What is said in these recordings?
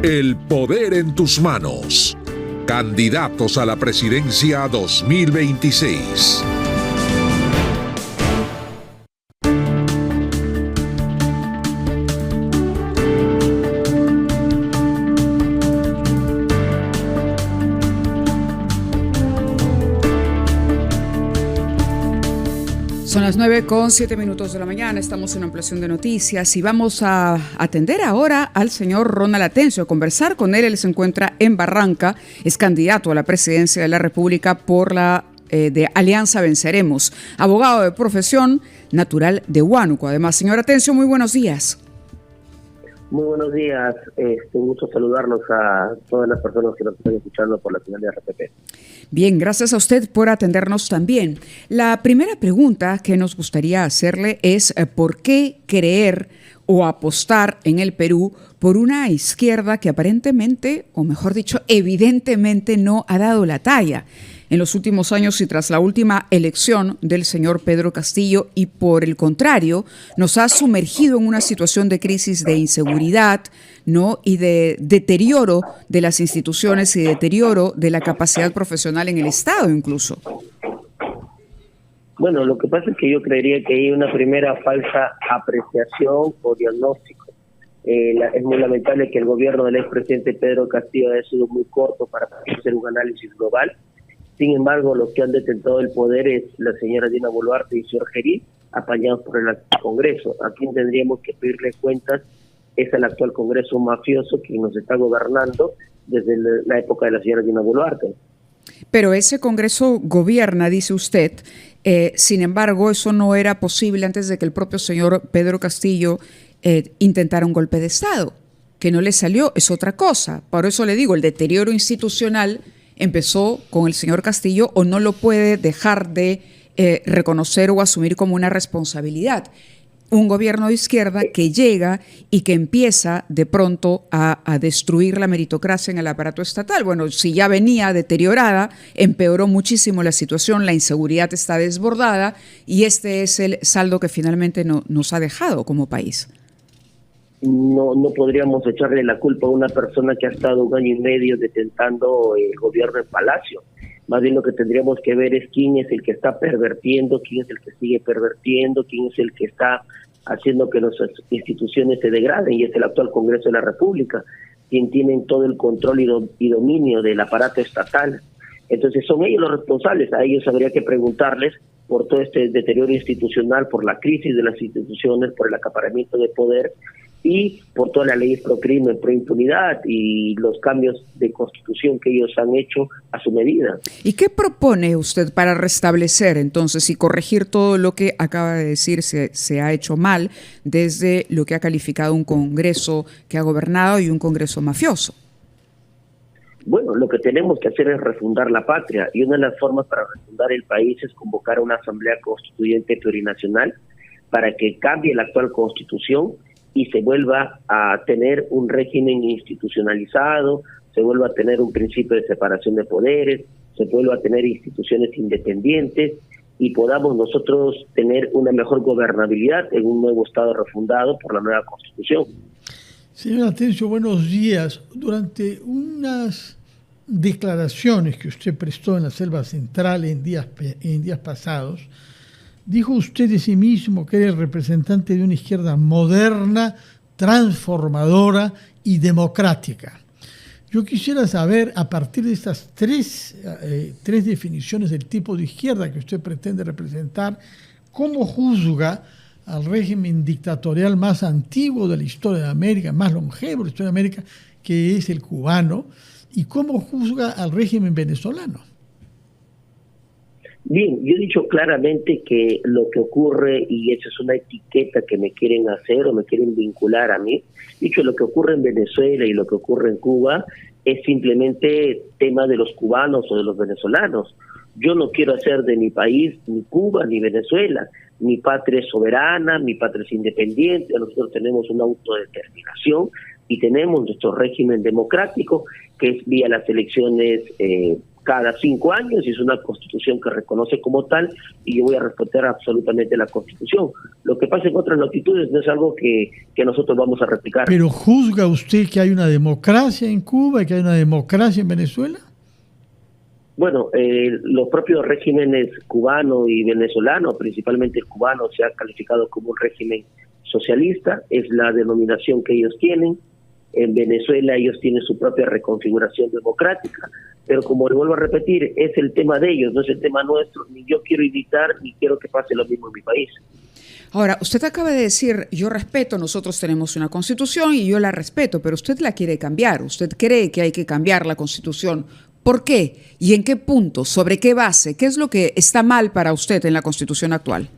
El poder en tus manos. Candidatos a la presidencia 2026. Son las 9:07 de la mañana, estamos en ampliación de noticias y vamos a atender ahora al señor Ronald Atencio, a conversar con él. Él se encuentra en Barranca, es candidato a la presidencia de la República por la de Alianza Venceremos, abogado de profesión, natural de Huánuco. Además, señor Atencio, muy buenos días. Muy buenos días, un gusto saludarlos a todas las personas que nos están escuchando por la señal de RPP. Bien, gracias a usted por atendernos también. La primera pregunta que nos gustaría hacerle es ¿por qué creer o apostar en el Perú por una izquierda que aparentemente, o mejor dicho, evidentemente no ha dado la talla en los últimos años y tras la última elección del señor Pedro Castillo, y por el contrario, nos ha sumergido en una situación de crisis de inseguridad, ¿no? Y de deterioro de las instituciones y deterioro de la capacidad profesional en el Estado incluso? Bueno, lo que pasa es que yo creería que hay una primera falsa apreciación o diagnóstico. Es muy lamentable que el gobierno del expresidente Pedro Castillo haya sido muy corto para hacer un análisis global. Sin embargo, los que han detentado el poder es la señora Dina Boluarte y el señor Gerí, apañados por el Congreso. A quien tendríamos que pedirle cuentas es al actual Congreso mafioso que nos está gobernando desde la época de la señora Dina Boluarte. Pero ese Congreso gobierna, dice usted. Sin embargo, eso no era posible antes de que el propio señor Pedro Castillo intentara un golpe de Estado. Que no le salió es otra cosa. Por eso le digo, el deterioro institucional empezó con el señor Castillo, o no lo puede dejar de reconocer o asumir como una responsabilidad. Un gobierno de izquierda que llega y que empieza de pronto a destruir la meritocracia en el aparato estatal. Bueno, si ya venía deteriorada, empeoró muchísimo la situación, la inseguridad está desbordada y este es el saldo que finalmente nos ha dejado como país. No podríamos echarle la culpa a una persona que ha estado 1 año y medio detentando el gobierno en Palacio. Más bien lo que tendríamos que ver es quién es el que está pervertiendo, quién es el que sigue pervertiendo, quién es el que está haciendo que las instituciones se degraden, y es el actual Congreso de la República, quien tienen todo el control y dominio del aparato estatal. Entonces son ellos los responsables, a ellos habría que preguntarles por todo este deterioro institucional, por la crisis de las instituciones, por el acaparamiento de poder y por todas las leyes pro crimen, pro impunidad y los cambios de constitución que ellos han hecho a su medida. ¿Y qué propone usted para restablecer entonces y corregir todo lo que acaba de decir se ha hecho mal desde lo que ha calificado un Congreso que ha gobernado y un Congreso mafioso? Bueno, lo que tenemos que hacer es refundar la patria, y una de las formas para refundar el país es convocar a una asamblea constituyente plurinacional para que cambie la actual constitución y se vuelva a tener un régimen institucionalizado, se vuelva a tener un principio de separación de poderes, se vuelva a tener instituciones independientes y podamos nosotros tener una mejor gobernabilidad en un nuevo Estado refundado por la nueva Constitución. Señor Atencio, buenos días. Durante unas declaraciones que usted prestó en la Selva Central en días pasados, dijo usted de sí mismo que era el representante de una izquierda moderna, transformadora y democrática. Yo quisiera saber, a partir de estas tres definiciones del tipo de izquierda que usted pretende representar, ¿cómo juzga al régimen dictatorial más antiguo de la historia de América, más longevo de la historia de América, que es el cubano, y cómo juzga al régimen venezolano? Bien, yo he dicho claramente que lo que ocurre, y esa es una etiqueta que me quieren hacer o me quieren vincular a mí, dicho lo que ocurre en Venezuela y lo que ocurre en Cuba es simplemente tema de los cubanos o de los venezolanos. Yo no quiero hacer de mi país ni Cuba ni Venezuela. Mi patria es soberana, mi patria es independiente, nosotros tenemos una autodeterminación y tenemos nuestro régimen democrático, que es vía las elecciones cada 5 años, y es una constitución que reconoce como tal, y yo voy a respetar absolutamente la constitución. Lo que pasa en otras latitudes no es algo que nosotros vamos a replicar. ¿Pero juzga usted que hay una democracia en Cuba y que hay una democracia en Venezuela? Bueno, los propios regímenes cubano y venezolano, principalmente el cubano, se ha calificado como un régimen socialista, es la denominación que ellos tienen. En Venezuela ellos tienen su propia reconfiguración democrática, pero como le vuelvo a repetir, es el tema de ellos, no es el tema nuestro, ni yo quiero imitar, ni quiero que pase lo mismo en mi país. Ahora, usted acaba de decir, yo respeto, nosotros tenemos una constitución y yo la respeto, pero usted la quiere cambiar, usted cree que hay que cambiar la constitución. ¿Por qué? ¿Y en qué punto? ¿Sobre qué base? ¿Qué es lo que está mal para usted en la constitución actual?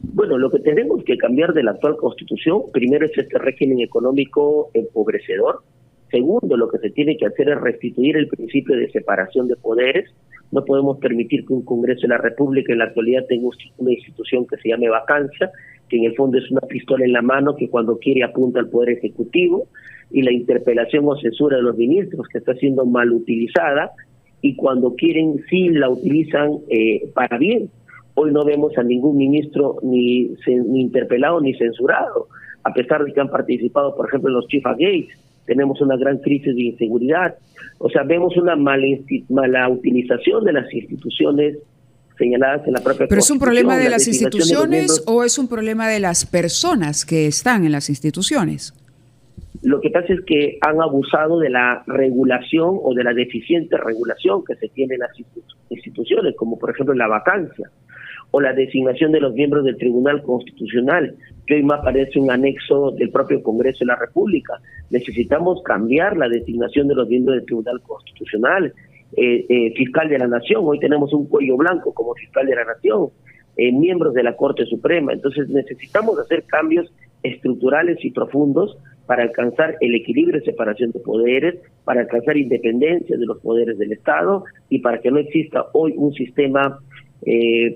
Bueno, lo que tenemos que cambiar de la actual constitución, primero es este régimen económico empobrecedor. Segundo, lo que se tiene que hacer es restituir el principio de separación de poderes. No podemos permitir que un Congreso de la República en la actualidad tenga una institución que se llame vacancia, que en el fondo es una pistola en la mano que cuando quiere apunta al Poder Ejecutivo, y la interpelación o censura de los ministros que está siendo mal utilizada, y cuando quieren sí la utilizan para bien. Hoy no vemos a ningún ministro ni interpelado ni censurado, a pesar de que han participado, por ejemplo, en los Chifa Gates. Tenemos una gran crisis de inseguridad. O sea, vemos una mala utilización de las instituciones señaladas en la propia ¿Pero es un problema de las instituciones de o es un problema de las personas que están en las instituciones? Lo que pasa es que han abusado de la regulación o de la deficiente regulación que se tiene en las instituciones, como por ejemplo la vacancia o la designación de los miembros del Tribunal Constitucional, que hoy más parece un anexo del propio Congreso de la República. Necesitamos cambiar la designación de los miembros del Tribunal Constitucional, fiscal de la Nación. Hoy tenemos un cuello blanco como fiscal de la Nación, miembros de la Corte Suprema. Entonces necesitamos hacer cambios estructurales y profundos para alcanzar el equilibrio y separación de poderes, para alcanzar independencia de los poderes del Estado y para que no exista hoy un sistema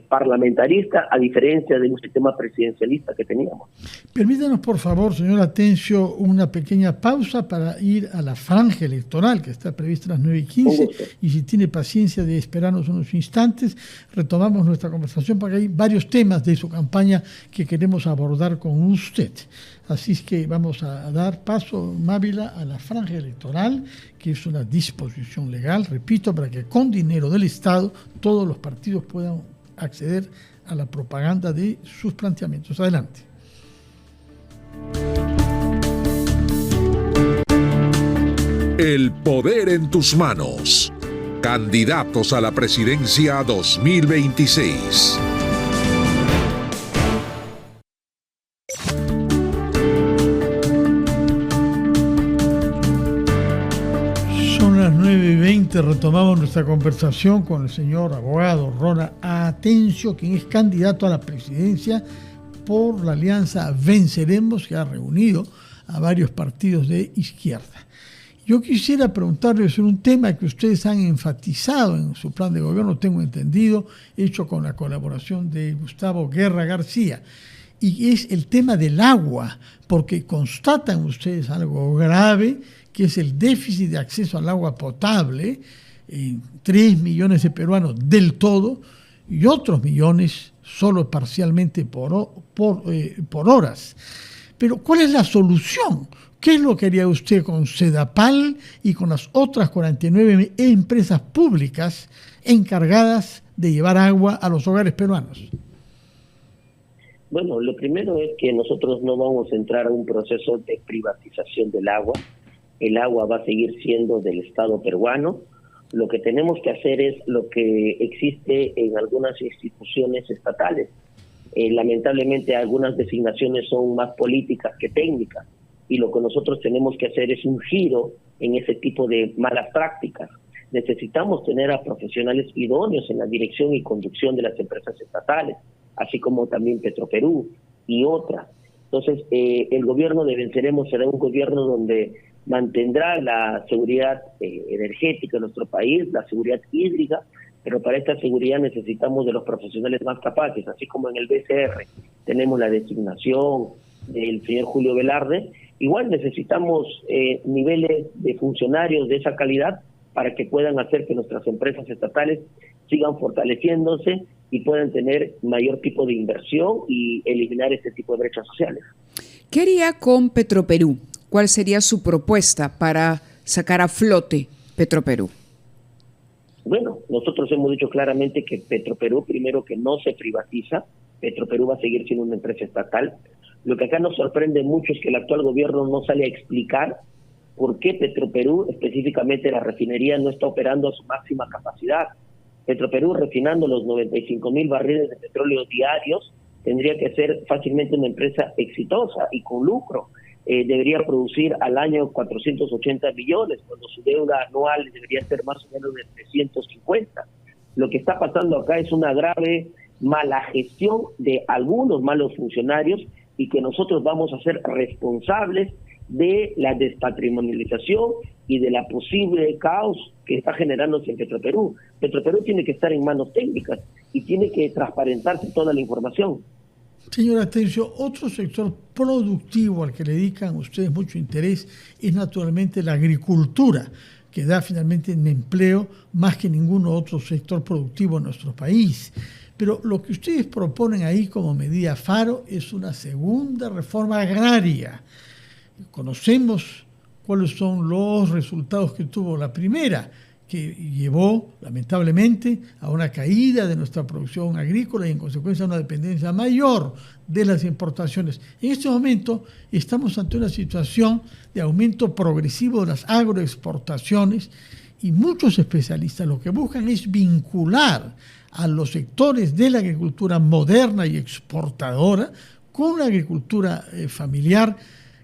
parlamentarista, a diferencia de un sistema presidencialista que teníamos. Permítanos, por favor, señor Atencio, una pequeña pausa para ir a la franja electoral que está prevista a las 9:15, y si tiene paciencia de esperarnos unos instantes, retomamos nuestra conversación porque hay varios temas de su campaña que queremos abordar con usted. Así es que vamos a dar paso, Mávila, a la franja electoral, que es una disposición legal, repito, para que con dinero del Estado todos los partidos puedan acceder a la propaganda de sus planteamientos. Adelante. El poder en tus manos. Candidatos a la presidencia 2026. Son las 9:20, retomamos nuestra conversación con el señor abogado Ronald Atencio, quien es candidato a la presidencia por la alianza Venceremos, que ha reunido a varios partidos de izquierda. Yo quisiera preguntarle sobre un tema que ustedes han enfatizado en su plan de gobierno, tengo entendido, hecho con la colaboración de Gustavo Guerra García, y es el tema del agua, porque constatan ustedes algo grave, que es el déficit de acceso al agua potable, 3 millones de peruanos del todo, y otros millones solo parcialmente por horas. Pero ¿cuál es la solución? ¿Qué es lo que haría usted con Sedapal y con las otras 49 empresas públicas encargadas de llevar agua a los hogares peruanos? Bueno, lo primero es que nosotros no vamos a entrar a un proceso de privatización del agua. El agua va a seguir siendo del Estado peruano. Lo que tenemos que hacer es lo que existe en algunas instituciones estatales. Lamentablemente algunas designaciones son más políticas que técnicas, y lo que nosotros tenemos que hacer es un giro en ese tipo de malas prácticas. Necesitamos tener a profesionales idóneos en la dirección y conducción de las empresas estatales, así como también Petroperú y otras. Entonces, el gobierno de Venceremos será un gobierno donde mantendrá la seguridad energética de nuestro país, la seguridad hídrica, pero para esta seguridad necesitamos de los profesionales más capaces, así como en el BCR tenemos la designación del señor Julio Velarde. Igual necesitamos niveles de funcionarios de esa calidad para que puedan hacer que nuestras empresas estatales sigan fortaleciéndose y puedan tener mayor tipo de inversión y eliminar este tipo de brechas sociales. ¿Qué haría con Petroperú? ¿Cuál sería su propuesta para sacar a flote Petroperú? Bueno, nosotros hemos dicho claramente que Petroperú, primero, que no se privatiza. Petroperú va a seguir siendo una empresa estatal. Lo que acá nos sorprende mucho es que el actual gobierno no sale a explicar por qué Petroperú, específicamente la refinería, no está operando a su máxima capacidad. Petroperú, refinando los 95,000 barriles de petróleo diarios, tendría que ser fácilmente una empresa exitosa y con lucro. Debería producir al año 480 millones, cuando su deuda anual debería ser más o menos de 350. Lo que está pasando acá es una grave mala gestión de algunos malos funcionarios y que nosotros vamos a ser responsables de la despatrimonialización y de la posible caos que está generándose en Petroperú. Petroperú tiene que estar en manos técnicas y tiene que transparentarse toda la información. Señor Atencio, otro sector productivo al que le dedican ustedes mucho interés es naturalmente la agricultura, que da finalmente un empleo más que ningún otro sector productivo en nuestro país. Pero lo que ustedes proponen ahí como medida faro es una segunda reforma agraria. Conocemos cuáles son los resultados que tuvo la primera, que llevó lamentablemente a una caída de nuestra producción agrícola y en consecuencia a una dependencia mayor de las importaciones. En este momento estamos ante una situación de aumento progresivo de las agroexportaciones y muchos especialistas lo que buscan es vincular a los sectores de la agricultura moderna y exportadora con la agricultura familiar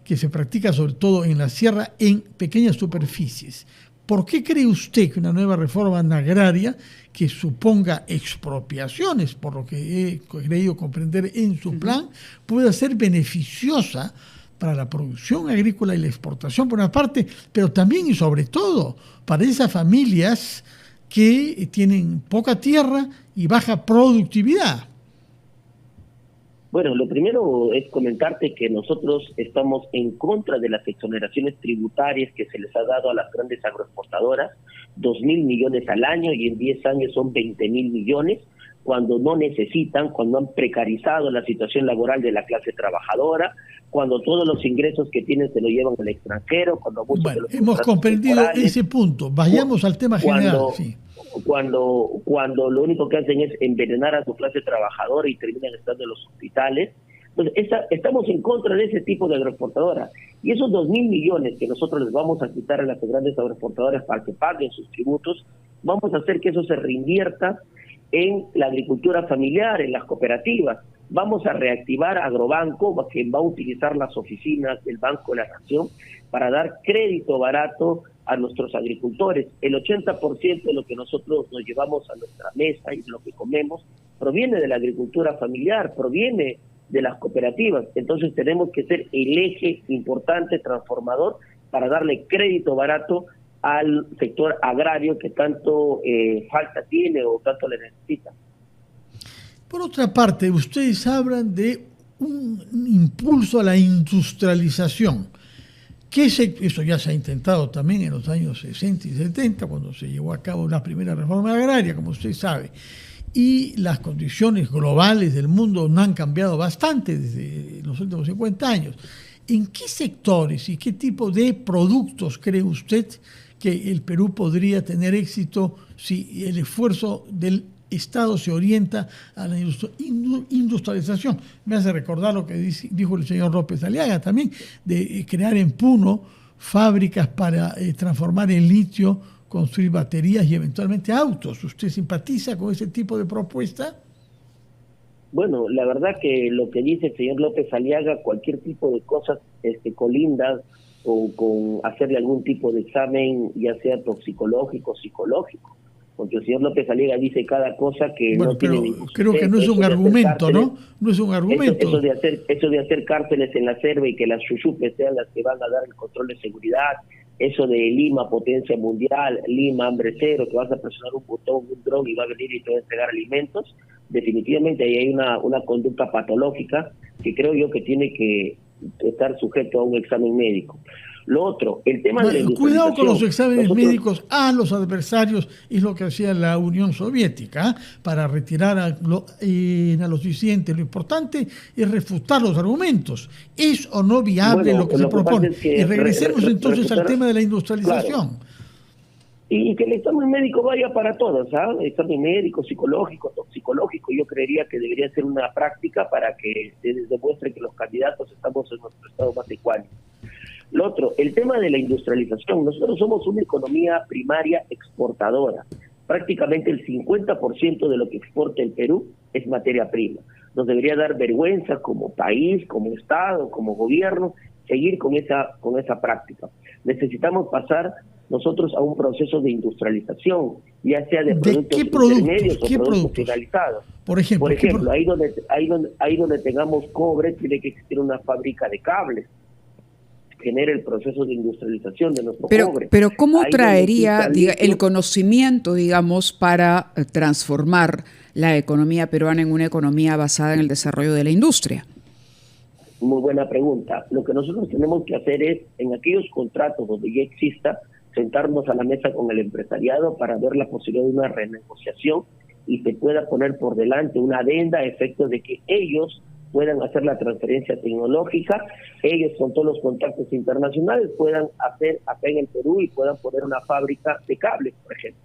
que se practica sobre todo en la sierra en pequeñas superficies. ¿Por qué cree usted que una nueva reforma agraria que suponga expropiaciones, por lo que he creído comprender en su plan, pueda ser beneficiosa para la producción agrícola y la exportación por una parte, pero también y sobre todo para esas familias que tienen poca tierra y baja productividad? Bueno, lo primero es comentarte que nosotros estamos en contra de las exoneraciones tributarias que se les ha dado a las grandes agroexportadoras, 2.000 millones al año y en 10 años son 20.000 millones, cuando no necesitan, cuando han precarizado la situación laboral de la clase trabajadora, cuando todos los ingresos que tienen se lo llevan al extranjero, cuando muchos de los hemos comprendido ese punto. Vayamos al tema general. Sí. Cuando lo único que hacen es envenenar a su clase trabajadora y terminan estando en los hospitales. Pues estamos en contra de ese tipo de agroexportadoras. Y esos 2.000 millones que nosotros les vamos a quitar a las grandes agroexportadoras para que paguen sus tributos, vamos a hacer que eso se reinvierta en la agricultura familiar, en las cooperativas. Vamos a reactivar Agrobanco, que va a utilizar las oficinas del Banco de la Nación para dar crédito barato a nuestros agricultores. El 80% de lo que nosotros nos llevamos a nuestra mesa y de lo que comemos proviene de la agricultura familiar, proviene de las cooperativas. Entonces tenemos que ser el eje importante, transformador, para darle crédito barato al sector agrario que tanto falta tiene o tanto le necesita. Por otra parte, ustedes hablan de un impulso a la industrialización, que eso ya se ha intentado también en los años 60 y 70, cuando se llevó a cabo la primera reforma agraria, como usted sabe. Y las condiciones globales del mundo no han cambiado bastante desde los últimos 50 años. ¿En qué sectores y qué tipo de productos cree usted que el Perú podría tener éxito si el esfuerzo del Estado se orienta a la industrialización? Me hace recordar lo que dijo el señor López Aliaga también, de crear en Puno fábricas para transformar en litio, construir baterías y eventualmente autos. ¿Usted simpatiza con ese tipo de propuesta? Bueno, la verdad que lo que dice el señor López Aliaga, cualquier tipo de cosas colindas con hacerle algún tipo de examen, ya sea toxicológico, psicológico, porque el señor López Aliaga dice cada cosa que bueno, no tiene pero creo que no es un argumento, ¿no? No es un argumento. Eso de hacer cárceles en la selva y que las chuchupes sean las que van a dar el control de seguridad, eso de Lima, potencia mundial, Lima, hambre cero, que vas a presionar un botón, un dron y va a venir y te va a entregar alimentos, definitivamente ahí hay una conducta patológica que creo yo que tiene que estar sujeto a un examen médico. Lo otro, el tema de la cuidado con los exámenes nosotros, médicos a los adversarios, es lo que hacía la Unión Soviética, para retirar a los disidentes. Lo importante es refutar los argumentos. ¿Es o no viable lo que se propone? Y regresemos entonces al tema de la industrialización. Claro. Y que el examen médico vaya para todos, ¿sabes? Examen médico, psicológico, toxicológico, yo creería que debería ser una práctica para que se demuestre que los candidatos estamos en nuestro estado más ecuánime. Lo otro, el tema de la industrialización. Nosotros somos una economía primaria exportadora. Prácticamente el 50% de lo que exporta el Perú es materia prima. Nos debería dar vergüenza como país, como Estado, como gobierno, seguir con esa práctica. Necesitamos pasar nosotros a un proceso de industrialización, ya sea de productos intermedios o productos finalizados. Por ejemplo, ahí donde tengamos cobre, tiene que existir una fábrica de cables, genera el proceso de industrialización de nuestro cobre. Pero ¿cómo traería el conocimiento, digamos, para transformar la economía peruana en una economía basada en el desarrollo de la industria? Muy buena pregunta. Lo que nosotros tenemos que hacer es, en aquellos contratos donde ya exista, sentarnos a la mesa con el empresariado para ver la posibilidad de una renegociación y se pueda poner por delante una adenda a efectos de que ellos puedan hacer la transferencia tecnológica, ellos con todos los contactos internacionales puedan hacer acá en el Perú y puedan poner una fábrica de cables, por ejemplo.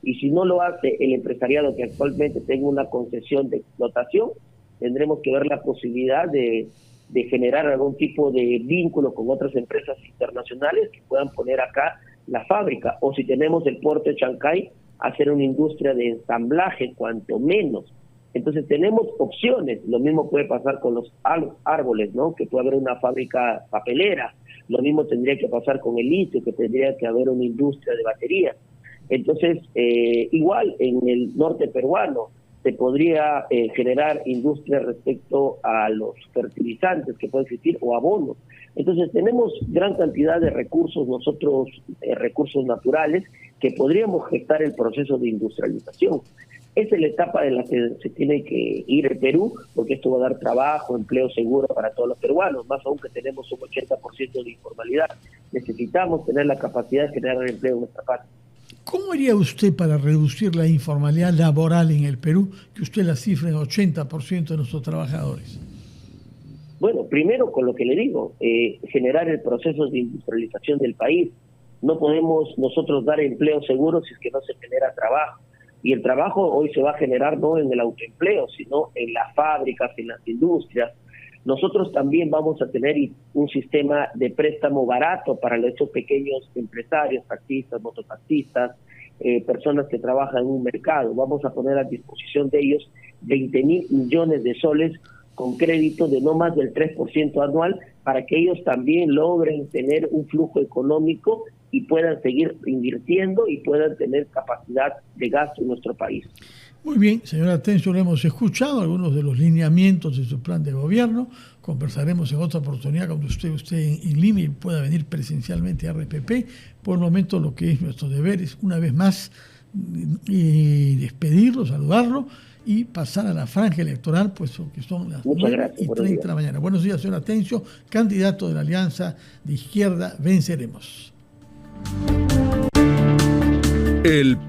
Y si no lo hace el empresariado que actualmente tenga una concesión de explotación, tendremos que ver la posibilidad de generar algún tipo de vínculo con otras empresas internacionales que puedan poner acá la fábrica, o si tenemos el puerto de Chancay, hacer una industria de ensamblaje, cuanto menos. Entonces tenemos opciones. Lo mismo puede pasar con los árboles, ¿no? Que puede haber una fábrica papelera. Lo mismo tendría que pasar con el litio, que tendría que haber una industria de baterías. Entonces, igual en el norte peruano se podría generar industria respecto a los fertilizantes que puede existir o abonos. Entonces tenemos gran cantidad de recursos, nosotros recursos naturales, que podríamos gestar el proceso de industrialización. Esa es la etapa en la que se tiene que ir el Perú, porque esto va a dar trabajo, empleo seguro para todos los peruanos, más aún que tenemos un 80% de informalidad. Necesitamos tener la capacidad de generar empleo en nuestra parte. ¿Cómo haría usted para reducir la informalidad laboral en el Perú, que usted la cifra en 80% de nuestros trabajadores? Bueno, primero con lo que le digo, generar el proceso de industrialización del país. No podemos nosotros dar empleo seguro si es que no se genera trabajo. Y el trabajo hoy se va a generar no en el autoempleo, sino en las fábricas, en las industrias. Nosotros también vamos a tener un sistema de préstamo barato para estos pequeños empresarios, taxistas, mototaxistas, personas que trabajan en un mercado. Vamos a poner a disposición de ellos 20.000 millones de soles con crédito de no más del 3% anual para que ellos también logren tener un flujo económico y puedan seguir invirtiendo y puedan tener capacidad de gasto en nuestro país. Muy bien, señora Atencio, le hemos escuchado algunos de los lineamientos de su plan de gobierno. Conversaremos en otra oportunidad cuando usted en Lima y pueda venir presencialmente a RPP. Por el momento lo que es nuestro deber es una vez más despedirlo, saludarlo y pasar a la franja electoral, pues que son las 9:30 de la mañana. Buenos días, señor Atencio, candidato de la Alianza de Izquierda Venceremos. El